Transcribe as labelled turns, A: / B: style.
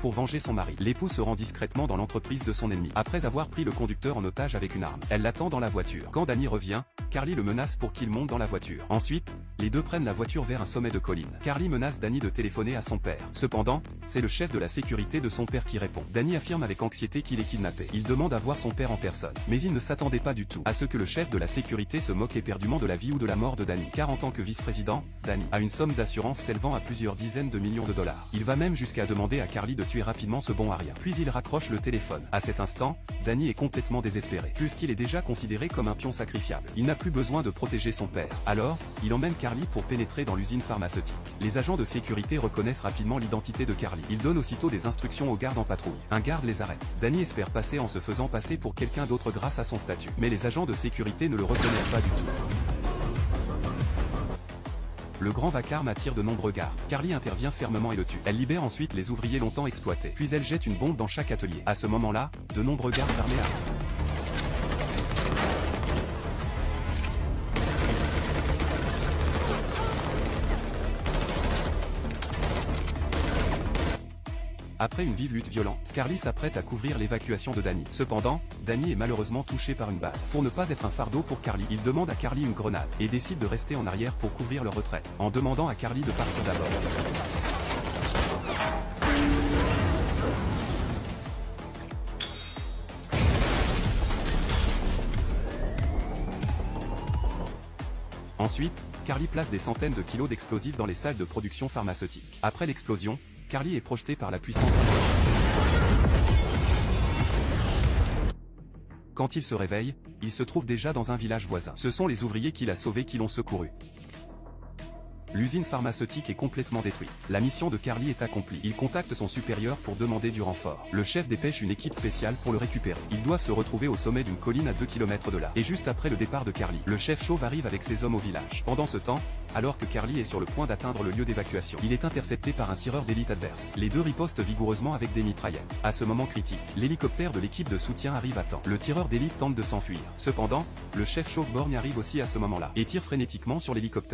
A: pour venger son mari. L'époux se rend discrètement dans l'entreprise de son ennemi. Après avoir pris le conducteur en otage avec une arme, elle l'attend dans la voiture. Quand Danny revient, Carly le menace pour qu'il monte dans la voiture. Ensuite, les deux prennent la voiture vers un sommet de colline. Carly menace Danny de téléphoner à son père. Cependant, c'est le chef de la sécurité de son père qui répond. Danny affirme avec anxiété qu'il est kidnappé. Il demande à voir son père en personne. Mais il ne s'attendait pas du tout à ce que le chef de la sécurité se moque éperdument de la vie ou de la mort de Danny. Car en tant que vice-président, Danny a une somme d'assurance s'élevant à plusieurs dizaines de millions de dollars. Il va même jusqu'à demander à Carly de tuer rapidement ce bon à rien. Puis il raccroche le téléphone. À cet instant, Danny est complètement désespéré, puisqu'il est déjà considéré comme un pion sacrifiable. Il n'a plus besoin de protéger son père. Alors, il emmène Carly pour pénétrer dans l'usine pharmaceutique. Les agents de sécurité reconnaissent rapidement l'identité de Carly. Ils donnent aussitôt des instructions aux gardes en patrouille. Un garde les arrête. Danny espère passer en se faisant passer pour quelqu'un d'autre grâce à son statut. Mais les agents de sécurité ne le reconnaissent pas du tout. Le grand vacarme attire de nombreux gardes. Carly intervient fermement et le tue. Elle libère ensuite les ouvriers longtemps exploités. Puis elle jette une bombe dans chaque atelier. À ce moment-là, de nombreux gardes armés arrivent. Après une vive lutte violente, Carly s'apprête à couvrir l'évacuation de Danny. Cependant, Danny est malheureusement touché par une balle. Pour ne pas être un fardeau pour Carly, il demande à Carly une grenade et décide de rester en arrière pour couvrir leur retraite, en demandant à Carly de partir d'abord. Ensuite, Carly place des centaines de kilos d'explosifs dans les salles de production pharmaceutique. Après l'explosion, Carly est projetée par la puissance. Quand il se réveille, il se trouve déjà dans un village voisin. Ce sont les ouvriers qu'il a sauvés qui l'ont secouru. L'usine pharmaceutique est complètement détruite. La mission de Carly est accomplie. Il contacte son supérieur pour demander du renfort. Le chef dépêche une équipe spéciale pour le récupérer. Ils doivent se retrouver au sommet d'une colline à 2 km de là. Et juste après le départ de Carly, le chef chauve arrive avec ses hommes au village. Pendant ce temps, alors que Carly est sur le point d'atteindre le lieu d'évacuation, il est intercepté par un tireur d'élite adverse. Les deux ripostent vigoureusement avec des mitraillettes. À ce moment critique, l'hélicoptère de l'équipe de soutien arrive à temps. Le tireur d'élite tente de s'enfuir. Cependant, le chef chauve borgne arrive aussi à ce moment-là et tire frénétiquement sur l'hélicoptère.